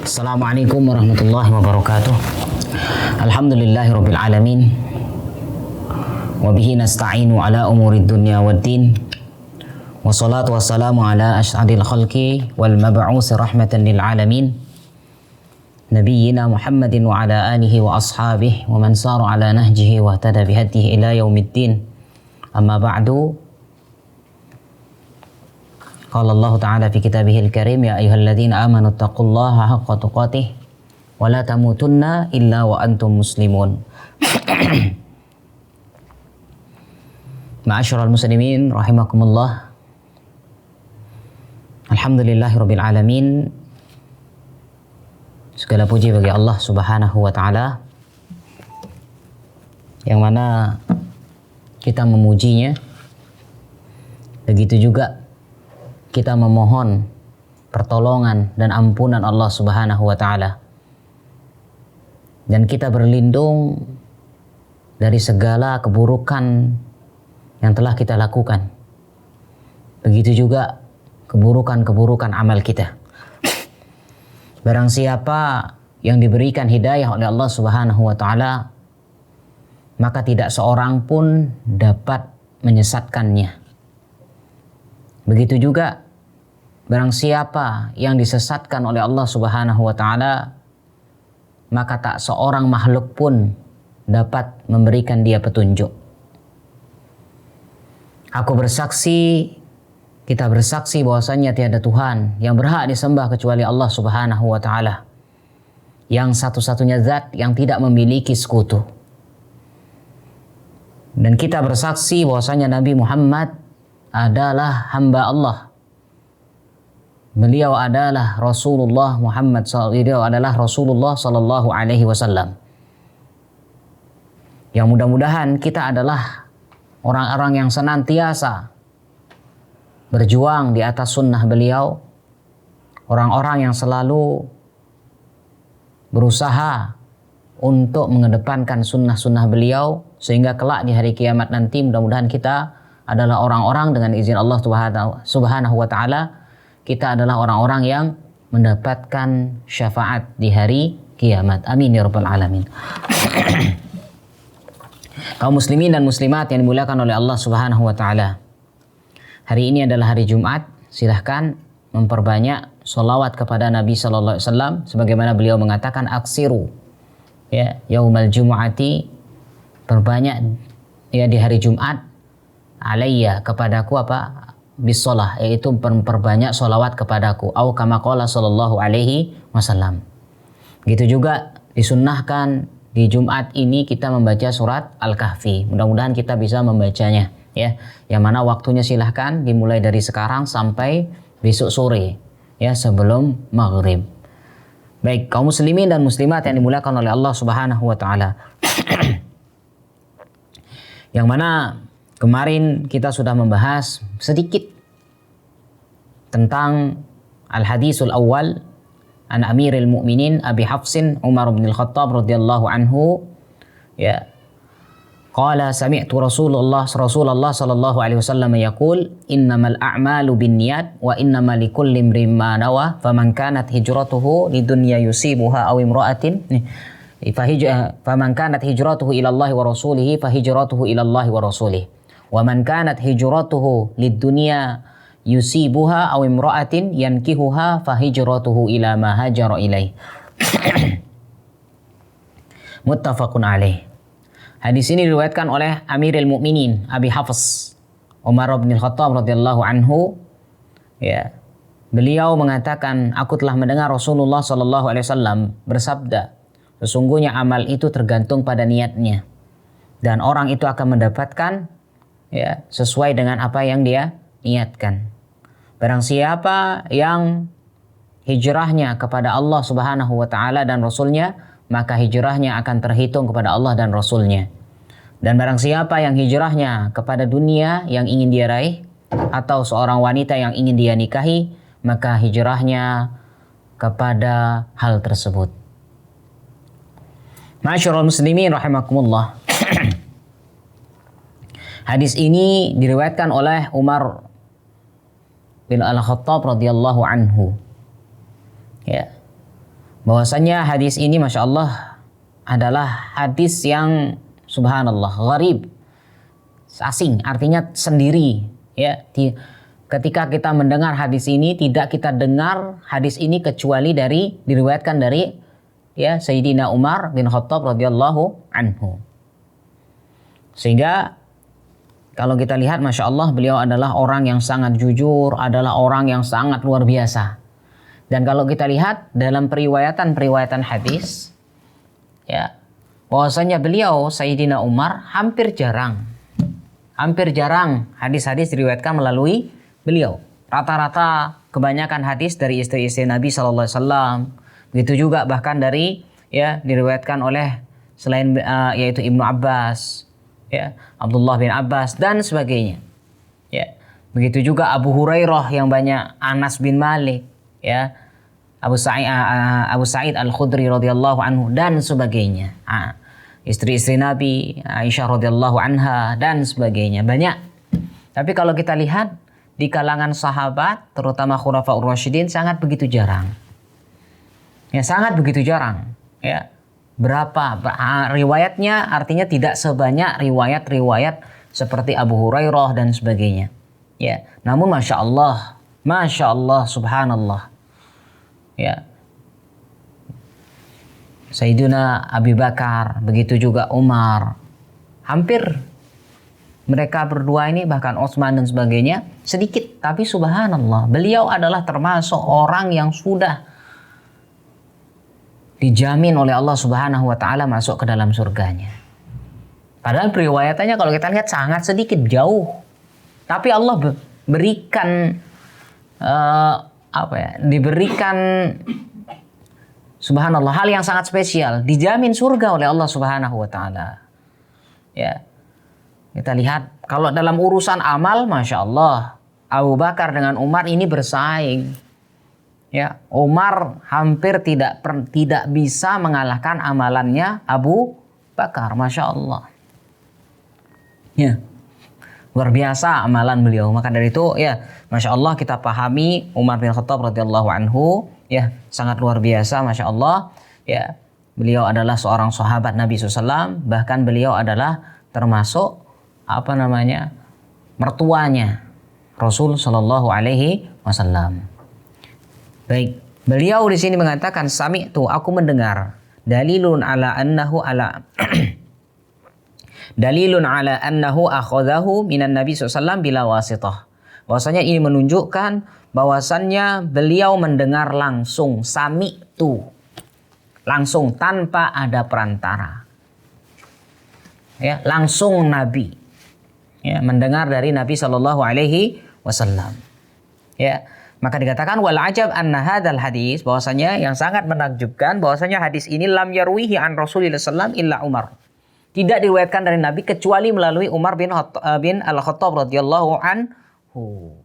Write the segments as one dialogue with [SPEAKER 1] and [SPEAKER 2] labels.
[SPEAKER 1] Assalamualaikum warahmatullahi wabarakatuh. Alhamdulillahirabbil alamin. Wa bihi nasta'inu ala umurid dunya waddin. Wassalatu wassalamu ala asy'adil khalqi wal mab'uts rahmatan lil alamin. Nabiyyina Muhammadin wa ala alihi wa ashabihi wa man sara ala nahjihi wa ihtada bihadihi ila yaumiddin. Amma ba'du. Qala Allah Ta'ala fi kitabihil karim, ya ayyuhalladzina amanu taqullaha haqqa tuqatih wa la tamutunna illa wa antum muslimun. Ma'asyiral muslimin rahimakumullah. Alhamdulillahirabbil alamin. Segala puji bagi Allah Subhanahu wa taala yang mana kita memujinya. Begitu juga kita memohon pertolongan dan ampunan Allah Subhanahu wa taala. Dan kita berlindung dari segala keburukan yang telah kita lakukan. Begitu juga keburukan-keburukan amal kita. Barang siapa yang diberikan hidayah oleh Allah Subhanahu wa taala, maka tidak seorang pun dapat menyesatkannya. Begitu juga barang siapa yang disesatkan oleh Allah Subhanahu wa taala, maka tak seorang makhluk pun dapat memberikan dia petunjuk. Aku bersaksi, kita bersaksi bahwasanya tiada Tuhan yang berhak disembah kecuali Allah Subhanahu wa taala, yang satu-satunya zat yang tidak memiliki sekutu. Dan kita bersaksi bahwasanya Nabi Muhammad adalah hamba Allah. Beliau adalah Rasulullah Muhammad sallallahu alaihi wasallam. Yang mudah-mudahan kita adalah orang-orang yang senantiasa berjuang di atas sunnah beliau, orang-orang yang selalu berusaha untuk mengedepankan sunnah-sunnah beliau, sehingga kelak di hari kiamat nanti mudah-mudahan kita adalah orang-orang dengan izin Allah Subhanahu wa taala, kita adalah orang-orang yang mendapatkan syafaat di hari kiamat. Amin ya rabbal alamin. Kaum muslimin dan muslimat yang dimuliakan oleh Allah Subhanahu wa taala. Hari ini adalah hari Jumat. Silahkan memperbanyak sholawat kepada Nabi sallallahu alaihi wasallam sebagaimana beliau mengatakan aksiru ya yaumal jumu'ati, perbanyak ya di hari Jumat alayya kepadaku apa bisolah, yaitu memperbanyak sholawat kepadaku, au kama qala sallallahu alaihi wasallam. Gitu juga disunnahkan di Jumat ini kita membaca surat Al-Kahfi. Mudah-mudahan kita bisa membacanya ya. Yang mana waktunya silahkan dimulai dari sekarang sampai besok sore ya, sebelum maghrib. Baik, kaum muslimin dan muslimat yang dimuliakan oleh Allah Subhanahu wa taala. Yang mana kemarin kita sudah membahas sedikit tentang al-hadisul awal an Amiril Mu'minin Abi Hafsin Umar bin Al-Khattab radhiyallahu anhu ya. Qala sami'tu Rasulullah sallallahu alaihi wasallam yaqul innamal a'malu binniyat wa innamal likulli imrin ma nawa faman kanat hijratuhu lidunya yusibuha aw imra'atin faman kanat hijratuhu ila Allah wa rasulihi fahijratuhu ila Allah wa rasulihi wa man kanat hijratuhu lid-dunya yusibuha aw imra'atin yankihuha fa hijratuhu ila ma hajara ilaih. Muttafaqun alaih. Hadis ini diriwayatkan oleh Amirul Mukminin Abi Hafs Umar bin Al-Khattab radhiyallahu anhu ya. Beliau mengatakan, aku telah mendengar Rasulullah sallallahu alaihi wasallam bersabda, sesungguhnya amal itu tergantung pada niatnya dan orang itu akan mendapatkan ya sesuai dengan apa yang dia niatkan. Barang siapa yang hijrahnya kepada Allah Subhanahu wa taala dan Rasulnya, maka hijrahnya akan terhitung kepada Allah dan Rasulnya. Dan barang siapa yang hijrahnya kepada dunia yang ingin dia raih atau seorang wanita yang ingin dia nikahi, maka hijrahnya kepada hal tersebut. Ma'asyiral muslimin rahimakumullah. Hadis ini diriwayatkan oleh Umar bin Al-Khattab radhiyallahu anhu. Ya. bahwasanya hadis ini Masya Allah adalah hadis yang subhanallah gharib, asing, artinya sendiri ya. Ketika kita mendengar hadis ini, tidak kita dengar hadis ini kecuali diriwayatkan dari ya Sayyidina Umar bin Khattab radhiyallahu anhu. Sehingga kalau kita lihat Masya Allah, beliau adalah orang yang sangat jujur, adalah orang yang sangat luar biasa. Dan kalau kita lihat dalam periwayatan hadis, ya, bahwasanya beliau Sayyidina Umar hampir jarang hadis-hadis diriwayatkan melalui beliau. Rata-rata kebanyakan hadis dari istri-istri Nabi Sallallahu Alaihi Wasallam. Begitu juga bahkan dari ya diriwayatkan oleh selain yaitu Ibnu Abbas, ya, Abdullah bin Abbas dan sebagainya. Ya, begitu juga Abu Hurairah yang banyak, Anas bin Malik, ya, Abu Sa'id Al-Khudri radhiyallahu anhu dan sebagainya. Istri-istri Nabi, Aisyah radhiyallahu anha dan sebagainya, banyak. Tapi kalau kita lihat di kalangan sahabat, terutama Khulafaur Rasyidin, sangat begitu jarang. Ya, sangat begitu jarang. Ya, berapa riwayatnya, artinya tidak sebanyak riwayat-riwayat seperti Abu Hurairah dan sebagainya. Ya, namun masya Allah, subhanallah. Ya, Sayyidina Abu Bakar, begitu juga Umar, hampir mereka berdua ini, bahkan Utsman dan sebagainya, sedikit, tapi subhanallah, beliau adalah termasuk orang yang sudah dijamin oleh Allah Subhanahu wa taala masuk ke dalam surganya. Padahal periwayatannya kalau kita lihat sangat sedikit, jauh. Tapi Allah berikan diberikan subhanallah hal yang sangat spesial, dijamin surga oleh Allah Subhanahu wa taala. Ya. Kita lihat kalau dalam urusan amal, masya Allah, Abu Bakar dengan Umar ini bersaing. Ya, Umar hampir tidak bisa mengalahkan amalannya Abu Bakar, masya Allah. Ya, luar biasa amalan beliau. Maka dari itu, ya, masya Allah kita pahami Umar bin Khattab radhiyallahu anhu, ya, sangat luar biasa, masya Allah. Ya, beliau adalah seorang sahabat Nabi SAW, bahkan beliau adalah termasuk mertuanya Rasul Shallallahu Alaihi Wasallam. Baik, beliau di sini mengatakan sami'tu, aku mendengar, dalilun ala annahu akhadhahu minan Nabi SAW bila wasitah. Bahwasanya ini menunjukkan bahwasannya beliau mendengar langsung, sami'tu, langsung tanpa ada perantara. Ya, langsung Nabi, ya, mendengar dari Nabi Shallallahu Alaihi Wasallam. Ya, maka dikatakan wal ajab anna hadzal hadis, bahwasanya yang sangat menakjubkan bahwasanya hadis ini lam yarwihi an Rasulillah sallam illa Umar. Tidak diriwayatkan dari Nabi kecuali melalui Umar bin Al-Khattab radhiyallahu anhu.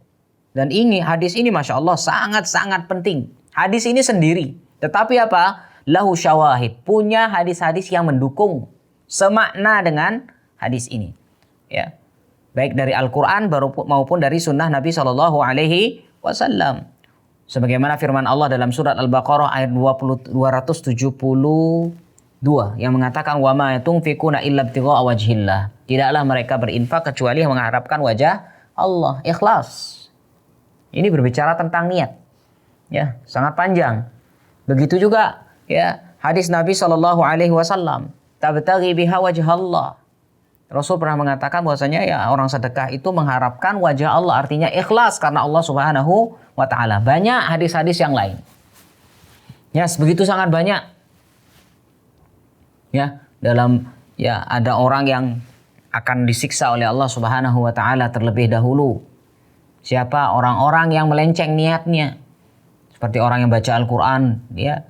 [SPEAKER 1] Dan ini hadis ini masya Allah sangat-sangat penting. Hadis ini sendiri, tetapi apa? Lahu syawahid, punya hadis-hadis yang mendukung, semakna dengan hadis ini. Ya, baik dari Al-Quran maupun dari sunnah Nabi Shallallahu Alaihi Wasallam. Sebagaimana firman Allah dalam surat Al-Baqarah ayat 272 yang mengatakan wa ma tunfiquna illa ibtigha'a wajhillah. Tidaklah mereka berinfak kecuali mengharapkan wajah Allah, ikhlas. Ini berbicara tentang niat. Ya, sangat panjang. Begitu juga ya hadis Nabi Shallallahu Alaihi Wasallam, tabtaghi biha wajh Allah. Rasul pernah mengatakan bahwasanya ya orang sedekah itu mengharapkan wajah Allah, artinya ikhlas karena Allah Subhanahu wa taala. Banyak hadis-hadis yang lain. Ya, begitu sangat banyak. Ya, ada orang yang akan disiksa oleh Allah Subhanahu wa taala terlebih dahulu. Siapa? Orang-orang yang melenceng niatnya. Seperti orang yang baca Al-Qur'an, ya.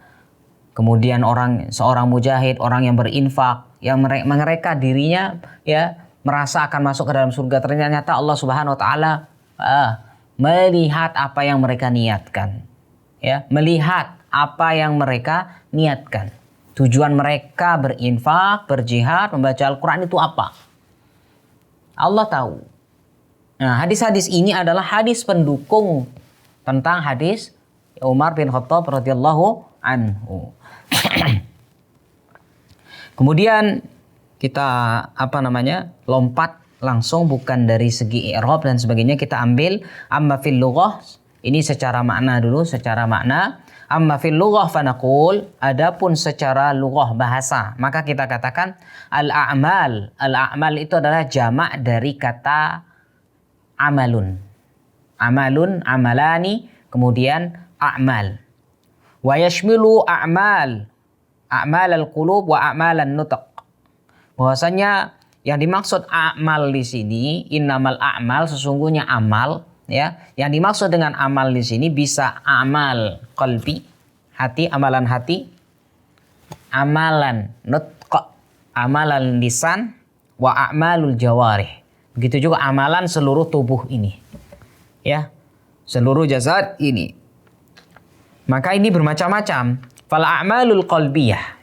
[SPEAKER 1] Kemudian seorang mujahid, orang yang berinfak, yang mereka dirinya ya merasa akan masuk ke dalam surga, ternyata Allah Subhanahu wa taala melihat apa yang mereka niatkan. Ya, melihat apa yang mereka niatkan. Tujuan mereka berinfak, berjihad, membaca Al-Qur'an itu apa? Allah tahu. Nah, hadis-hadis ini adalah hadis pendukung tentang hadis Umar bin Khattab radhiyallahu anhu. Kemudian kita lompat langsung, bukan dari segi i'rab dan sebagainya, kita ambil amma fil lughah. Ini secara makna dulu, secara makna. Amma fil lughah fanaqul, adapun secara lughah bahasa, maka kita katakan al-a'mal. Al-a'mal itu adalah jamak dari kata amalun. Amalun, amalani, kemudian a'mal. Wa yashmilu a'mal al-qulub wa a'mal an-nutq. Bahwasanya yang dimaksud amal di sini, innamal a'mal, sesungguhnya amal, ya. Yang dimaksud dengan amal di sini bisa amal qalbi, hati, amalan hati, amalan nutq, amalan lisan, wa a'malul jawarih. Begitu juga amalan seluruh tubuh ini. Ya. Seluruh jasad ini. Maka ini bermacam-macam. Fal a'malul qalbiyah.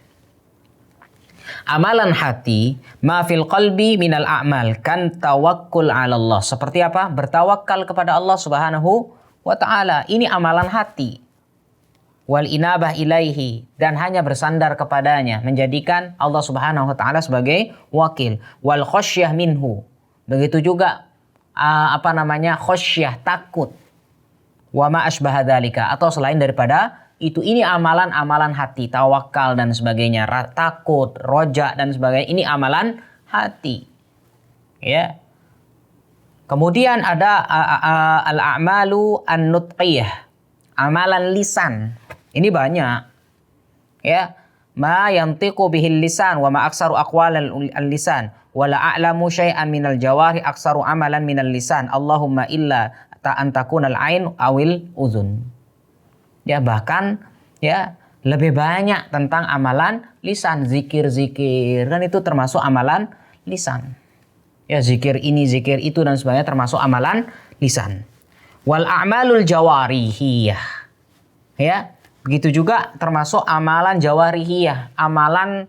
[SPEAKER 1] Amalan hati, ma fil qalbi minal a'mal, kan tawakkul 'ala Allah. Seperti apa? Bertawakal kepada Allah Subhanahu wa taala. Ini amalan hati. Wal inabah ilaihi, dan hanya bersandar kepadanya, menjadikan Allah Subhanahu wa taala sebagai wakil. Wal khasyah minhu. Begitu juga khasyah, takut. Wa ma asbaha dzalika, atau selain daripada itu. Ini amalan-amalan hati, tawakal dan sebagainya, takut, roja dan sebagainya, ini amalan hati. Ya. Kemudian ada al-a'malu an-nutqiyah, amalan lisan. Ini banyak. Ya. Ma yantiqu bihil lisan wa ma aksaru aqwalal lisan wa la a'lamu syai'an minal jawari aksaru amalan minal lisan. Allahumma illa an takunal ain awil uzun. Ya, bahkan ya lebih banyak tentang amalan lisan, zikir-zikir, dan itu termasuk amalan lisan. Ya, zikir ini, zikir itu dan sebagainya termasuk amalan lisan. Wal a'malul jawarihiyah. Ya, begitu juga termasuk amalan jawarihiyah, amalan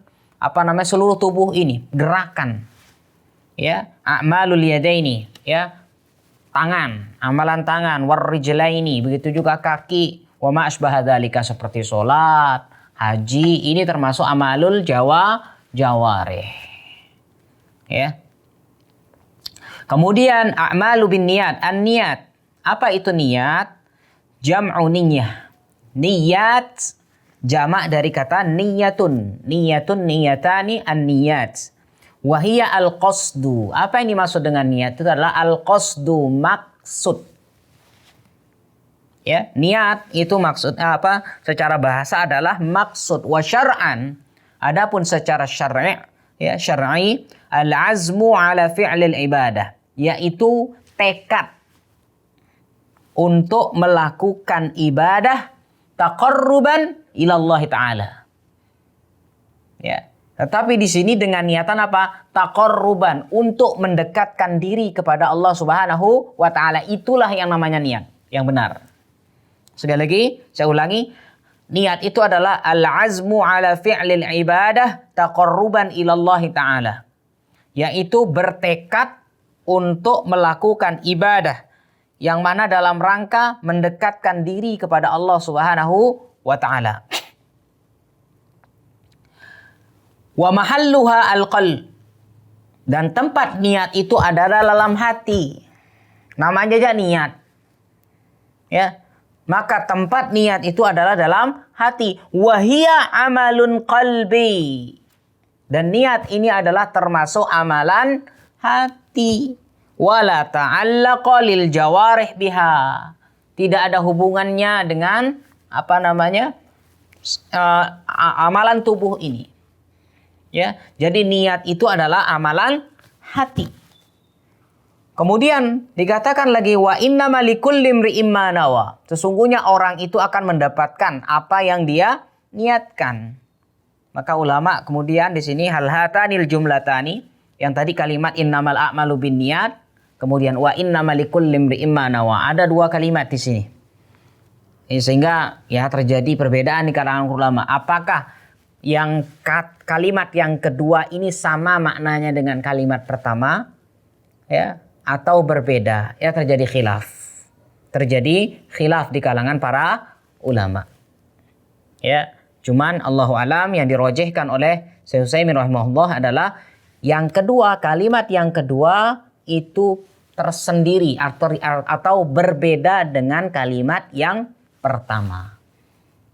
[SPEAKER 1] seluruh tubuh ini, gerakan. Ya, a'malul yadaini, ya, tangan, amalan tangan, warrijlaini, begitu juga kaki. Wa ma asbaha dzalika, seperti salat, haji, ini termasuk amalul jawarih. Ya. Kemudian a'malu bin niat, an-niat. Apa itu niat? Jam'u niyyah. Niyat jamak dari kata niyatun. Niyatun, niyatani, an-niyat. Wa hiya al-qasdu. Apa yang dimaksud dengan niat? Itu adalah al-qasdu, maksud. Ya, niat itu maksudnya apa? Secara bahasa adalah maksud. Wa syar'an, adapun secara syar'i, ya, syar'i, al-azmu ala fi'lil ibadah, yaitu tekad untuk melakukan ibadah taqarruban ila Allah taala. Ya, tetapi di sini dengan niatan apa? Taqarruban, untuk mendekatkan diri kepada Allah Subhanahu wa taala. Itulah yang namanya niat yang benar. Sekali lagi, saya ulangi. Niat itu adalah al-azmu ala fi'lil ibadah taqarruban ilallahi ta'ala. Yaitu bertekad untuk melakukan ibadah yang mana dalam rangka mendekatkan diri kepada Allah Subhanahu wa ta'ala. Wa mahalluha al-qalb. Dan tempat niat itu adalah dalam hati. Namanya aja niat. Ya. Maka tempat niat itu adalah dalam hati. Wahia amalun qalbi. Dan niat ini adalah termasuk amalan hati. Wala ta'allaqa lil jawarih biha. Tidak ada hubungannya dengan amalan tubuh ini. Ya, jadi niat itu adalah amalan hati. Kemudian dikatakan lagi wa innama likulli imri'in ma nawa. Sesungguhnya orang itu akan mendapatkan apa yang dia niatkan. Maka ulama kemudian di sini hal hatanil jumlatani, yang tadi kalimat innamal a'malu binniyat, kemudian wa innama likulli imri'in ma nawa. Ada dua kalimat di sini. Sehingga ya terjadi perbedaan di kalangan ulama. Apakah yang kalimat yang kedua ini sama maknanya dengan kalimat pertama? Ya, atau berbeda, ya terjadi khilaf. Terjadi khilaf di kalangan para ulama. Ya, Cuman Allahu alam yang dirojehkan oleh Syekh Utsaimin rahimahullah adalah yang kedua, kalimat yang kedua itu tersendiri atau berbeda dengan kalimat yang pertama.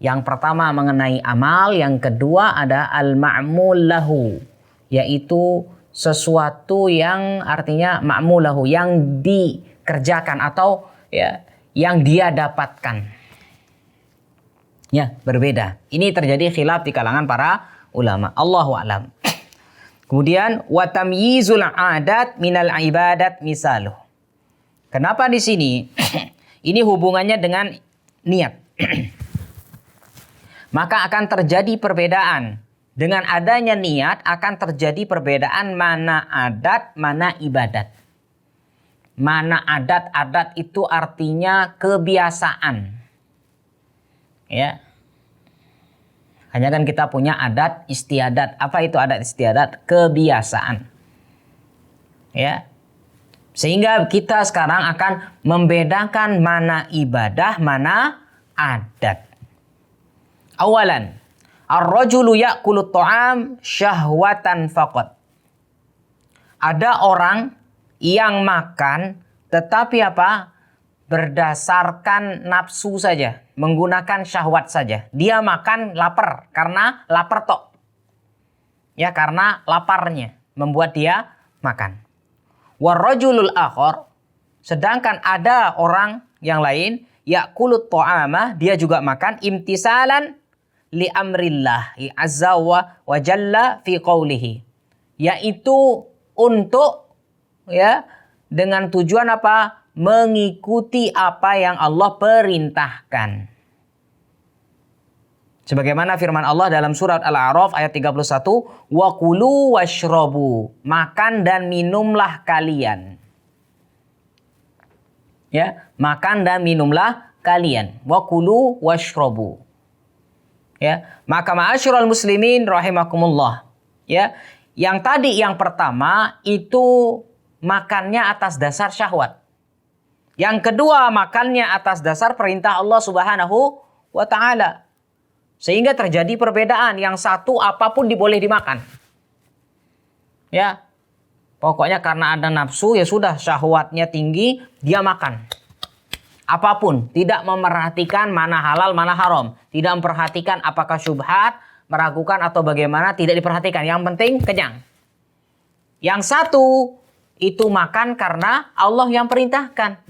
[SPEAKER 1] Yang pertama mengenai amal, yang kedua ada al-ma'mul lahu, yaitu sesuatu yang artinya ma'mul lahu, yang dikerjakan atau ya yang dia dapatkan. Ya, berbeda. Ini terjadi khilaf di kalangan para ulama. Allahu a'lam. Kemudian wa tamyizul adat minal ibadat misaluh. Kenapa di sini? Ini hubungannya dengan niat. Maka akan terjadi perbedaan. Dengan adanya niat akan terjadi perbedaan mana adat, mana ibadat. Mana adat itu artinya kebiasaan. Ya. Hanya kan kita punya adat istiadat. Apa itu adat istiadat? Kebiasaan. Ya. Sehingga kita sekarang akan membedakan mana ibadah, mana adat. Awalan, ar-rajulu ya'kulu ta'am syahwatan faqat. Ada orang yang makan tetapi apa? Berdasarkan nafsu saja, menggunakan syahwat saja. Dia makan lapar karena lapar tok. Ya, karena laparnya membuat dia makan. Warrajulul akhar, sedangkan ada orang yang lain ya'kulut ta'ama, dia juga makan imtisalan li amrillah azza wa jalla fi qawlihi, yaitu untuk ya dengan tujuan apa? Mengikuti apa yang Allah perintahkan. Sebagaimana firman Allah dalam surat Al-A'raf ayat 31, wa kulu washrabu, makan dan minumlah kalian. Ya, makan dan minumlah kalian. Wa kulu washrabu. Ya, maka ma'asyiral muslimin rahimakumullah. Ya, yang tadi yang pertama itu makannya atas dasar syahwat. Yang kedua makannya atas dasar perintah Allah Subhanahu wa taala. Sehingga terjadi perbedaan, yang satu apapun boleh dimakan. Ya. Pokoknya karena ada nafsu ya sudah, syahwatnya tinggi, dia makan. Apapun, tidak memerhatikan mana halal, mana haram, tidak memperhatikan apakah syubhat, meragukan atau bagaimana, tidak diperhatikan. Yang penting kenyang. Yang satu itu makan karena Allah yang perintahkan,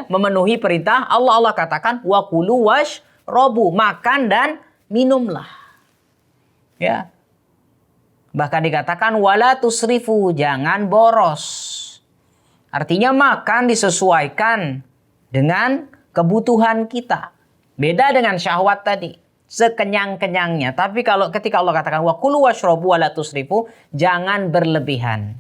[SPEAKER 1] memenuhi perintah Allah. Allah katakan wa kulu washrabu, makan dan minumlah. Ya. Bahkan dikatakan wala tusrifu, jangan boros. Artinya makan disesuaikan dengan kebutuhan kita. Beda dengan syahwat tadi, sekenyang-kenyangnya. Tapi kalau ketika Allah katakan wa kulu washrabu wala tusrifu, jangan berlebihan.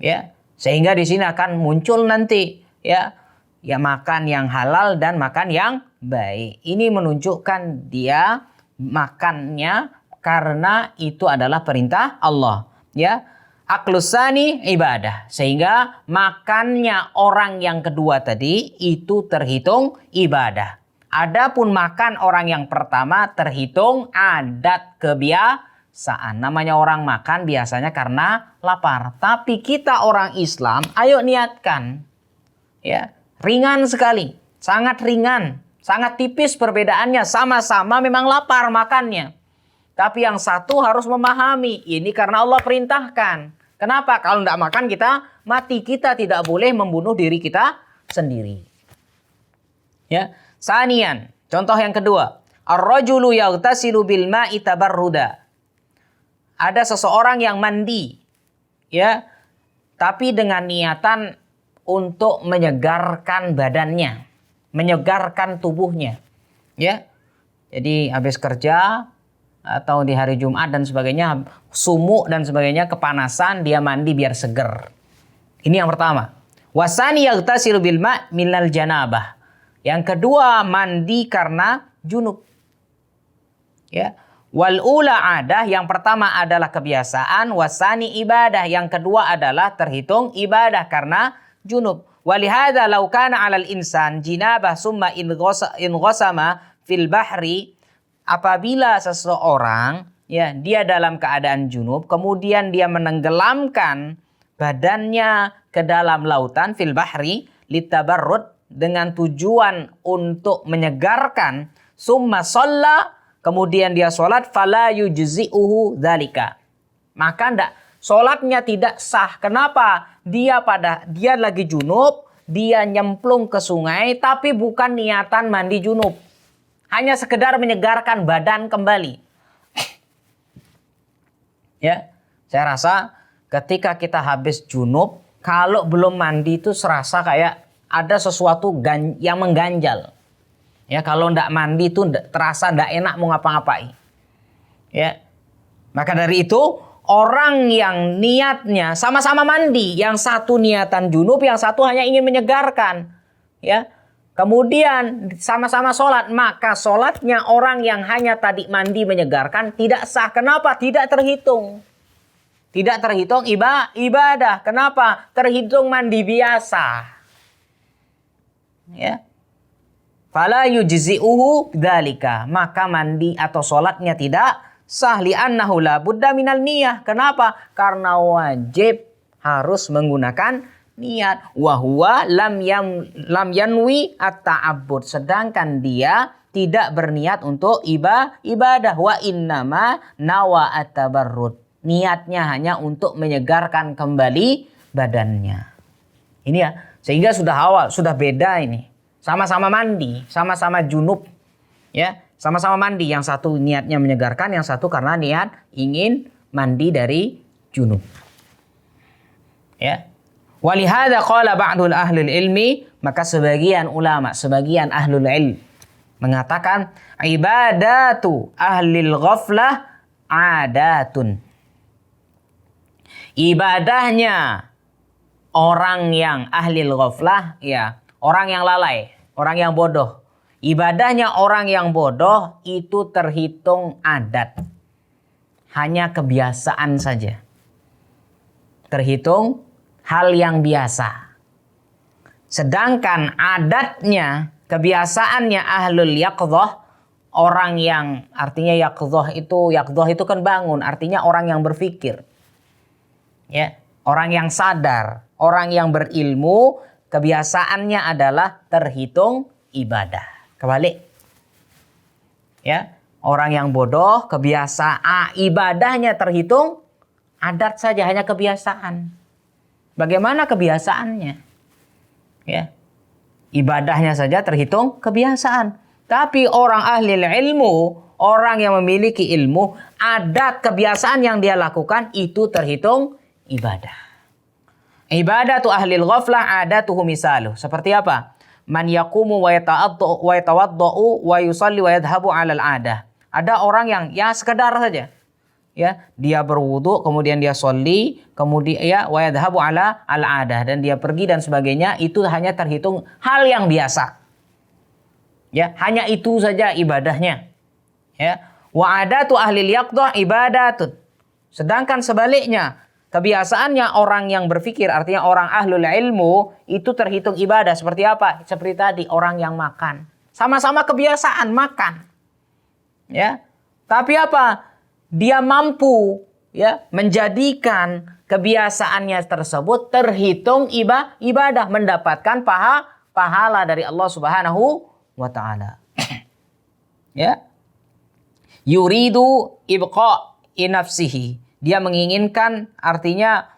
[SPEAKER 1] Ya, sehingga di sini akan muncul nanti ya makan yang halal dan makan yang baik. Ini menunjukkan dia makannya karena itu adalah perintah Allah. Ya, aklusani ibadah, sehingga makannya orang yang kedua tadi itu terhitung ibadah. Adapun makan orang yang pertama terhitung adat kebiasaan. Namanya orang makan biasanya karena lapar. Tapi kita orang Islam, ayo niatkan. Ya, ringan sekali, sangat ringan, sangat tipis perbedaannya. Sama-sama memang lapar makannya. Tapi yang satu harus memahami, ini karena Allah perintahkan. Kenapa? Kalau tidak makan kita mati, kita tidak boleh membunuh diri kita sendiri. Ya, sanian, contoh yang kedua, ar-rajulu yaghtasilu bil ma'i tabarruda. Ada seseorang yang mandi, ya, tapi dengan niatan untuk menyegarkan badannya, menyegarkan tubuhnya, ya. Jadi habis kerja atau di hari Jumat dan sebagainya, sumuk dan sebagainya, kepanasan, dia mandi biar seger. Ini yang pertama. Wasani yaghtasilu bil ma' minal janabah. Yang kedua mandi karena junub. Ya. Wal ula adah, yang pertama adalah kebiasaan, wasani ibadah, yang kedua adalah terhitung ibadah karena junub. Walihada law kana 'alal insan jinabah summa in ghasama fil bahri apabila seseorang ya dia dalam keadaan junub kemudian dia menenggelamkan badannya ke dalam lautan fil bahri litabarrud dengan tujuan untuk menyegarkan, summa shalla kemudian dia sholat, fala yujzi'uhu dzalika. Maka sholatnya tidak sah. Kenapa? Dia lagi junub, dia nyemplung ke sungai tapi bukan niatan mandi junub. Hanya sekedar menyegarkan badan kembali. Ya, saya rasa ketika kita habis junub, kalau belum mandi itu serasa kayak ada sesuatu yang mengganjal. Ya, kalau ndak mandi itu terasa ndak enak mau ngapa-ngapain. Ya. Maka dari itu, orang yang niatnya sama-sama mandi, yang satu niatan junub, yang satu hanya ingin menyegarkan. Ya. Kemudian sama-sama sholat, maka sholatnya orang yang hanya tadi mandi menyegarkan tidak sah. Kenapa? Tidak terhitung. Tidak terhitung ibadah. Kenapa? Terhitung mandi biasa. Ya. Fala yujzi'uhu dzalika. Maka mandi atau sholatnya tidak sah, li'annahu la budda minal niyah. Kenapa? Karena wajib harus menggunakan niat. Wa huwa lam yanwi at-ta'abbud. Sedangkan dia tidak berniat untuk ibadah. Wa innama nawa at-tabarrud. Niatnya hanya untuk menyegarkan kembali badannya. Ini ya, sehingga sudah beda ini. Sama-sama mandi, sama-sama junub. Ya, sama-sama mandi. Yang satu niatnya menyegarkan, yang satu karena niat ingin mandi dari junub. Ya. Walihada qala ba'dul ahlul ilmi, maka sebagian ulama, sebagian ahlul ilm mengatakan ibadatu ahlil ghaflah adatun. Ibadahnya orang yang ahlil ghaflah, ya, orang yang lalai, orang yang bodoh. Ibadahnya orang yang bodoh itu terhitung adat. Hanya kebiasaan saja. Terhitung hal yang biasa. Sedangkan adatnya, kebiasaannya ahlul yaqdhah, orang yang artinya yaqdhah itu kan bangun, artinya orang yang berpikir. Ya, orang yang sadar, orang yang berilmu, kebiasaannya adalah terhitung ibadah. Kebalik. Ya, orang yang bodoh kebiasaan ibadahnya terhitung adat saja, hanya kebiasaan. Bagaimana kebiasaannya? Ya. Ibadahnya saja terhitung kebiasaan. Tapi orang ahli ilmu, orang yang memiliki ilmu, adat kebiasaan yang dia lakukan itu terhitung ibadah. Ibadatu ahlil ghaflah adatuhu misaluh. Seperti apa? Man yaqumu wa yatawaddau wa yusalli wa yadhhabu 'alal 'adah. Ada orang yang ya sekedar saja. Ya, dia berwudu, kemudian dia sholli, kemudian ya wa yadhhabu 'ala al-'adah, dan dia pergi dan sebagainya, itu hanya terhitung hal yang biasa. Ya, hanya itu saja ibadahnya. Ya. Wa adatu ahlil yaqdah ibadatun. Sedangkan sebaliknya, kebiasaannya orang yang berpikir, artinya orang ahlul ilmu, itu terhitung ibadah. Seperti apa? Seperti tadi, orang yang makan. Sama-sama kebiasaan makan. Ya. Tapi apa? Dia mampu ya menjadikan kebiasaannya tersebut terhitung ibadah, mendapatkan pahala dari Allah Subhanahu wa taala. Ya. Yuridu ibqa'i nafsihi. Dia menginginkan, artinya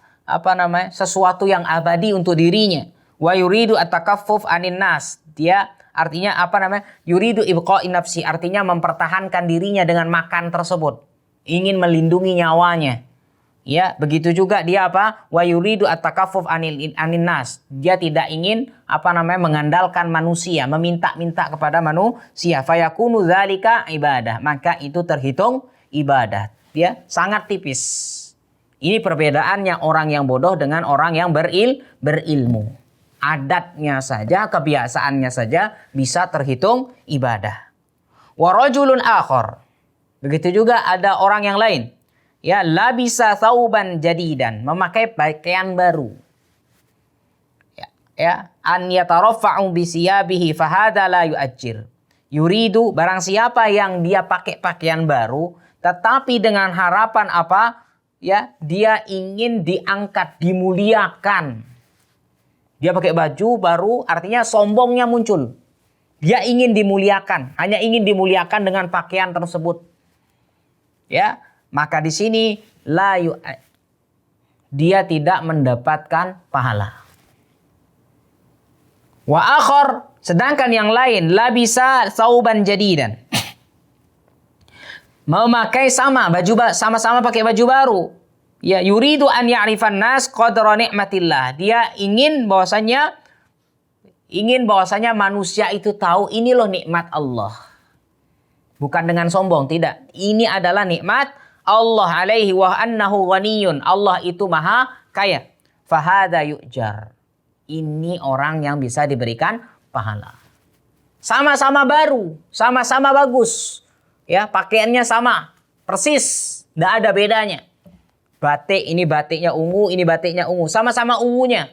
[SPEAKER 1] sesuatu yang abadi untuk dirinya. Wa yuridu at-takaffuf anin nas. Dia artinya yuridu ibqa'i nafsi, artinya mempertahankan dirinya dengan makan tersebut. Ingin melindungi nyawanya. Ya, begitu juga dia wa yuridu at-takaffuf anin nas. Dia tidak ingin mengandalkan manusia, meminta-minta kepada manusia. Fayakunu dzalika ibadah. Maka itu terhitung ibadah. Ya, sangat tipis. Ini perbedaannya orang yang bodoh dengan orang yang berilmu. Adatnya saja, kebiasaannya saja bisa terhitung ibadah. Wa rajulun akhar. Begitu juga ada orang yang lain. Ya, labisa thauban jadidan, memakai pakaian baru. Ya, an yataraffa'u bi siyabihi fa hadza la yu'ajjir. Yuridu, barang siapa yang dia pakai pakaian baru, tetapi dengan harapan apa? Ya, dia ingin diangkat, dimuliakan. Dia pakai baju baru, artinya sombongnya muncul. Dia ingin dimuliakan, hanya ingin dimuliakan dengan pakaian tersebut. Ya, maka di sini dia tidak mendapatkan pahala. Wa akhar, sedangkan yang lain labisa sauban jadidan. Memakai sama-sama pakai baju baru. Ya, yuridu an ya'rifan nas qadra ni'matillah. Dia ingin bahwasanya manusia itu tahu ini loh nikmat Allah. Bukan dengan sombong, tidak. Ini adalah nikmat Allah alaihi wa annahu ghaniyun. Allah itu maha kaya. Fahada yu'jar. Ini orang yang bisa diberikan pahala. Sama-sama baru, sama-sama bagus. Ya, pakaiannya sama, persis, tidak ada bedanya. Batik, ini batiknya ungu, ini batiknya ungu, sama-sama ungunya.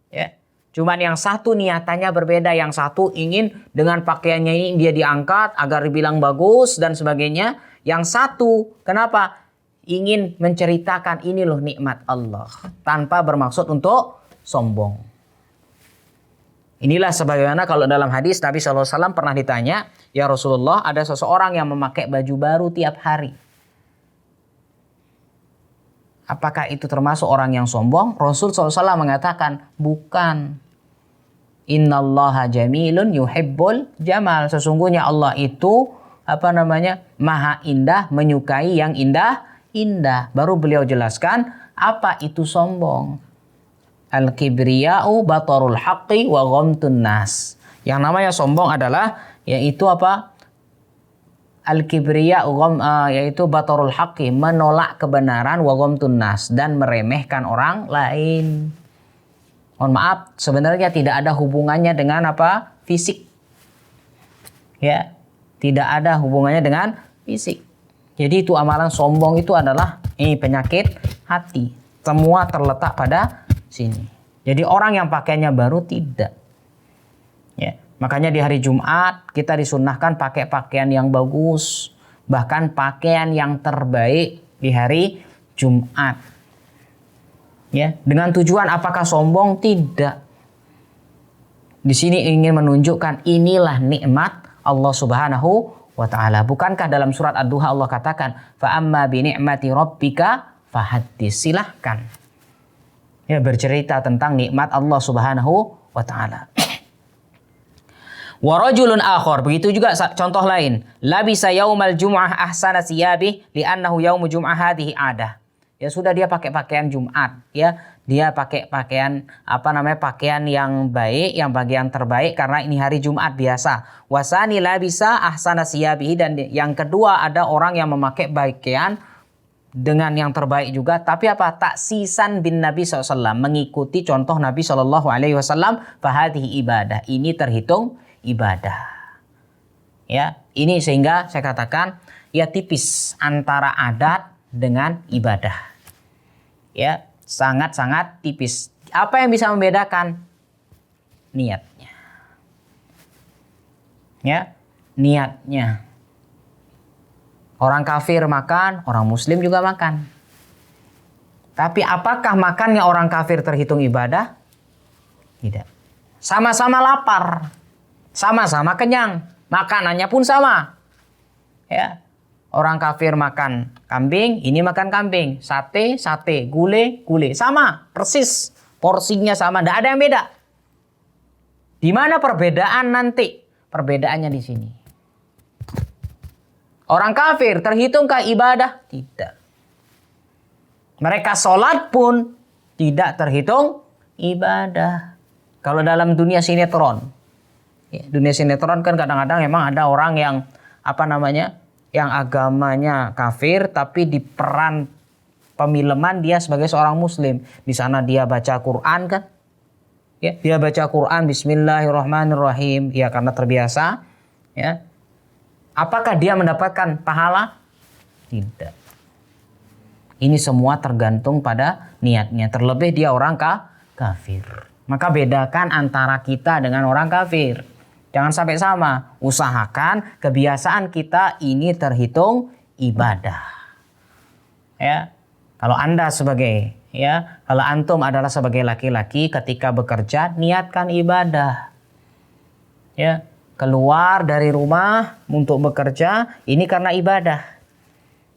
[SPEAKER 1] Ya, cuman yang satu niatannya berbeda, yang satu ingin dengan pakaiannya ini dia diangkat agar dibilang bagus dan sebagainya. Yang satu, kenapa? Ingin menceritakan ini loh nikmat Allah, tanpa bermaksud untuk sombong. Inilah sebagaimana kalau dalam hadis Nabi SAW pernah ditanya, ya Rasulullah, ada seseorang yang memakai baju baru tiap hari. Apakah itu termasuk orang yang sombong? Rasul SAW mengatakan, bukan. Innallaha jamilun yuhibbul jamal. Sesungguhnya Allah itu maha indah, menyukai yang indah. Baru beliau jelaskan apa itu sombong. Al-kibriya'u batarul haqqi wa ghamtun nas. Yang namanya sombong adalah yaitu apa? Al-kibriya'u yaitu batarul haqqi, menolak kebenaran, wa ghamtun nas, dan meremehkan orang lain. Mohon maaf, sebenarnya tidak ada hubungannya dengan apa? Fisik. Ya, tidak ada hubungannya dengan fisik. Jadi itu amalan sombong itu adalah penyakit hati. Semua terletak pada sini. Jadi orang yang pakaiannya baru tidak. Ya, makanya di hari Jumat kita disunnahkan pakai pakaian yang bagus, bahkan pakaian yang terbaik di hari Jumat. Ya, dengan tujuan apakah sombong? Tidak. Di sini ingin menunjukkan inilah nikmat Allah Subhanahu wa ta'ala. Bukankah dalam surat Ad-Duha Allah katakan, fa amma bi ni'mati rabbika fahaddits. Silahkan ya bercerita tentang nikmat Allah Subhanahu wa ta'ala. Wa rajulun akhar, begitu juga contoh lain, labisa yaumal jum'ah ahsana siyabih li'annahu yaumu jum'ah hadhihi adah. Ya sudah, dia pakai pakaian Jumat, ya. Dia pakai pakaian pakaian yang baik, yang bagian terbaik karena ini hari Jumat biasa. Wasani labisa ahsana siyabih, dan yang kedua ada orang yang memakai pakaian dengan yang terbaik juga, tapi apa? Taksisan bin Nabi SAW, mengikuti contoh Nabi SAW. Fahadhi ibadah, ini terhitung ibadah. Ya, ini sehingga saya katakan ya tipis antara adat dengan ibadah. Ya, sangat-sangat tipis. Apa yang bisa membedakan? Niatnya. Ya, niatnya. Orang kafir makan, orang muslim juga makan. Tapi apakah makannya orang kafir terhitung ibadah? Tidak. Sama-sama lapar, sama-sama kenyang, makanannya pun sama. Ya. Orang kafir makan kambing, ini makan kambing, sate, gulai, sama, persis. Porsinya sama, tidak ada yang beda. Di mana perbedaan nanti? Perbedaannya di sini. Orang kafir terhitungkah ibadah? Tidak. Mereka sholat pun tidak terhitung ibadah. Kalau dalam dunia sinetron, dunia sinetron kan kadang-kadang memang ada orang yang yang agamanya kafir, tapi di peran pemilman dia sebagai seorang muslim. Di sana dia baca Quran kan? Ya, dia baca Quran Bismillahirrahmanirrahim. Ya, karena terbiasa. Ya. Apakah dia mendapatkan pahala? Tidak. Ini semua tergantung pada niatnya. Terlebih dia orang kafir. Maka bedakan antara kita dengan orang kafir. Jangan sampai sama. Usahakan kebiasaan kita ini terhitung ibadah. Ya. Kalau Anda sebagai kalau antum adalah sebagai laki-laki ketika bekerja, niatkan ibadah. Ya, keluar dari rumah untuk bekerja ini karena ibadah.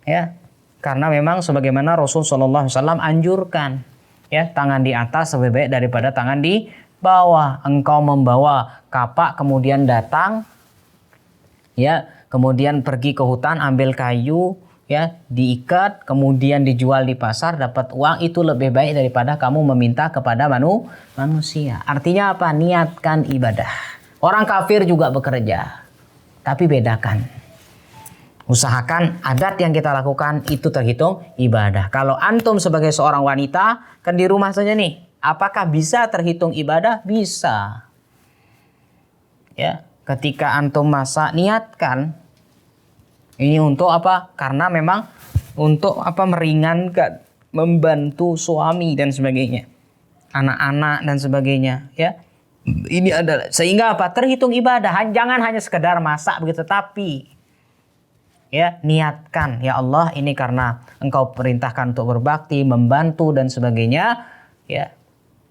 [SPEAKER 1] Ya. Karena memang sebagaimana Rasul sallallahu alaihi wasallam anjurkan, ya, tangan di atas lebih baik daripada tangan di bawah. Engkau membawa kapak kemudian datang, ya, kemudian pergi ke hutan ambil kayu, ya, diikat kemudian dijual di pasar dapat uang, itu lebih baik daripada kamu meminta kepada manusia. Artinya apa? Niatkan ibadah. Orang kafir juga bekerja, tapi bedakan. Usahakan adat yang kita lakukan itu terhitung ibadah. Kalau antum sebagai seorang wanita kan di rumah saja nih, apakah bisa terhitung ibadah? Bisa. Ya, ketika antum masak, niatkan ini untuk apa? Karena memang untuk apa? Meringankan, membantu suami dan sebagainya, anak-anak dan sebagainya. Ya, ini adalah sehingga apa? Terhitung ibadah. Jangan hanya sekedar masak begitu, tapi ya, niatkan, ya Allah, ini karena Engkau perintahkan untuk berbakti, membantu dan sebagainya. Ya,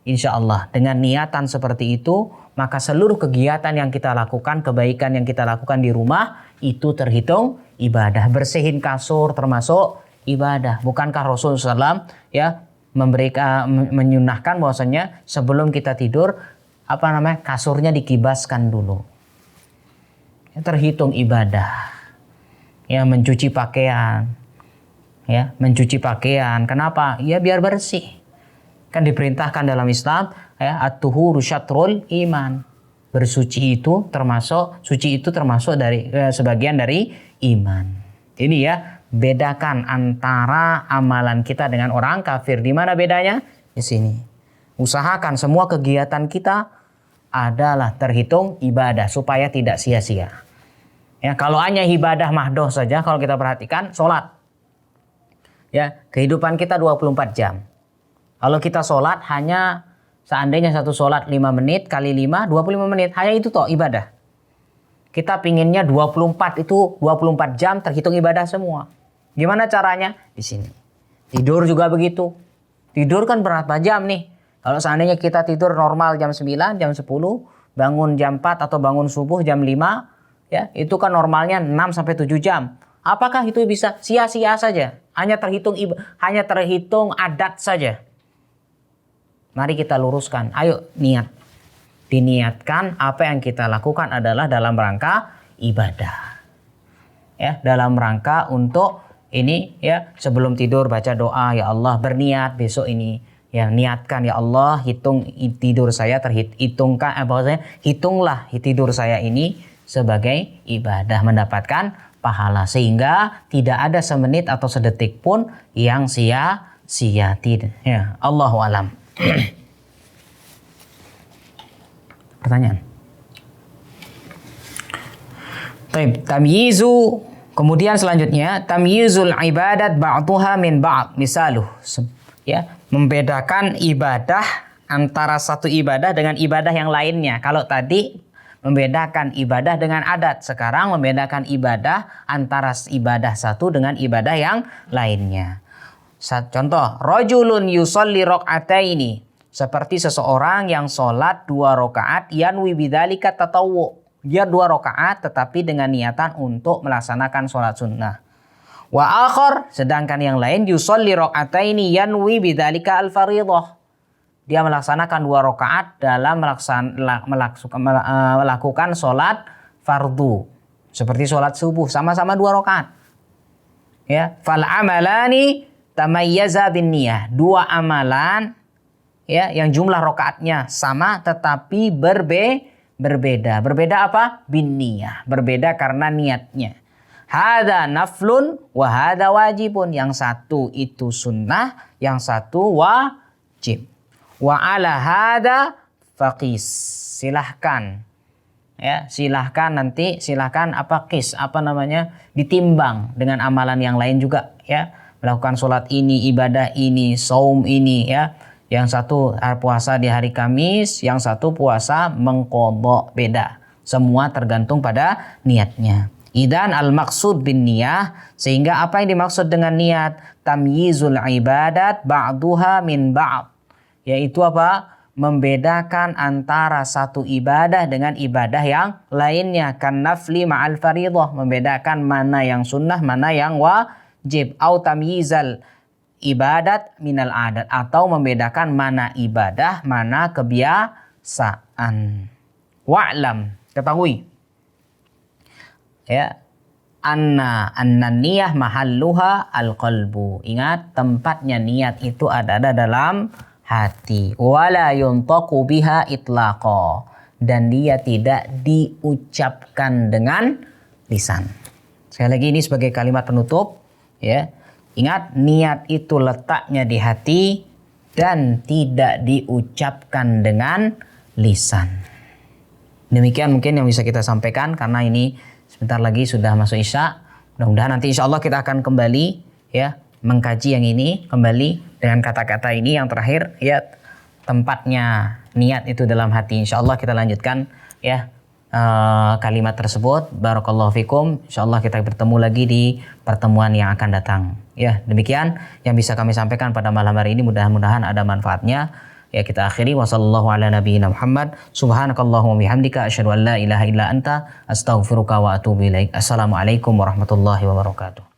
[SPEAKER 1] insya Allah dengan niatan seperti itu, maka seluruh kegiatan yang kita lakukan, kebaikan yang kita lakukan di rumah itu terhitung ibadah. Bersihin kasur termasuk ibadah. Bukankah Rasulullah SAW ya menyunahkan bahwasanya sebelum kita tidur kasurnya dikibaskan dulu. Ya, terhitung ibadah. Ya, mencuci pakaian. Ya, mencuci pakaian. Kenapa? Ya, biar bersih. Kan diperintahkan dalam Islam, ya, at-tuhuru syatrul iman. Bersuci itu termasuk dari sebagian dari iman. Ini ya, bedakan antara amalan kita dengan orang kafir. Di mana bedanya? Di sini. Usahakan semua kegiatan kita adalah terhitung ibadah supaya tidak sia-sia. Ya, kalau hanya ibadah mahdoh saja, kalau kita perhatikan sholat, ya, kehidupan kita 24 jam. Kalau kita sholat hanya seandainya satu sholat 5 menit kali 5, 25 menit, hanya itu toh ibadah. Kita pinginnya 24 itu 24 jam terhitung ibadah semua. Gimana caranya? Di sini. Tidur juga begitu. Tidur kan berapa jam nih? Kalau seandainya kita tidur normal jam 9, jam 10, bangun jam 4 atau bangun subuh jam 5, ya, itu kan normalnya 6 sampai 7 jam. Apakah itu bisa? Sia-sia saja. Hanya terhitung adat saja. Mari kita luruskan. Ayo niat. Diniatkan apa yang kita lakukan adalah dalam rangka ibadah. Ya, dalam rangka untuk ini, ya, sebelum tidur baca doa, ya Allah, berniat besok ini, ya, niatkan, ya Allah, hitung tidur saya hitunglah tidur saya ini sebagai ibadah, mendapatkan pahala, sehingga tidak ada semenit atau sedetik pun yang sia-sia. Ya, Allahu alam. Pertanyaan. Baik, tamyizu, kemudian selanjutnya tamyizul ibadat ba'duha min ba'd. Misaluh, ya, membedakan ibadah antara satu ibadah dengan ibadah yang lainnya. Kalau tadi membedakan ibadah dengan adat, sekarang membedakan ibadah antara ibadah satu dengan ibadah yang lainnya. Contoh, rajulun yusolli raq'ataini, seperti seseorang yang sholat 2 rakaat, yanwi bidzalika tatawwu, dia 2 rakaat tetapi dengan niatan untuk melaksanakan sholat sunnah. Wa akhar, sedangkan yang lain yusolli raq'ataini yanwi bidzalika al-fardhah, dia melaksanakan 2 rakaat dalam melakukan sholat fardu, seperti sholat subuh, sama-sama 2 rakaat. Ya, fal amalani tamayyaza bin niyah, 2 amalan, ya, yang jumlah rakaatnya sama tetapi berbeda. Berbeda apa? Bin niyah, berbeda karena niatnya. Hada naflun wa hada wajibun, yang satu itu sunnah, yang satu wajib. Wa ala hada faqis, silahkan, ya, silahkan ditimbang dengan amalan yang lain juga, ya, melakukan sholat ini, ibadah ini, saum ini, ya, yang satu puasa di hari Kamis, yang satu puasa mengqadha, beda. Semua tergantung pada niatnya. Idan al-maqsud bin niyah, sehingga apa yang dimaksud dengan niat? Tamyizul ibadat ba'duha min ba'd. Yaitu apa? Membedakan antara satu ibadah dengan ibadah yang lainnya. Kan nafli ma'al faridah, membedakan mana yang sunnah, mana yang wajib. Au tamyizal ibadat minal adat, atau membedakan mana ibadah, mana kebiasaan. Wa'lam, ketahui ya, anna niyah mahalluha al-qalbu. Ingat, tempatnya niat itu ada dalam hati. Wala yuntaqu biha itlaqa, dan dia tidak diucapkan dengan lisan. Sekali lagi, ini sebagai kalimat penutup ya. Ingat, niat itu letaknya di hati dan tidak diucapkan dengan lisan. Demikian mungkin yang bisa kita sampaikan, karena ini sebentar lagi sudah masuk Isya. Mudah-mudahan nanti insya Allah kita akan kembali ya mengkaji yang ini kembali dengan kata-kata ini yang terakhir ya, tempatnya niat itu dalam hati. Insya Allah kita lanjutkan ya kalimat tersebut. Barakallahu fikum. Insya Allah kita bertemu lagi di pertemuan yang akan datang. Ya, demikian yang bisa kami sampaikan pada malam hari ini. Mudah-mudahan ada manfaatnya. Ya, kita akhiri wasallallahu ala nabiyyina Muhammad. Subhanakallahumma bihamdika asyhadu an la ilaha illa anta astaghfiruka wa atubu ilaik. Assalamualaikum warahmatullahi wabarakatuh.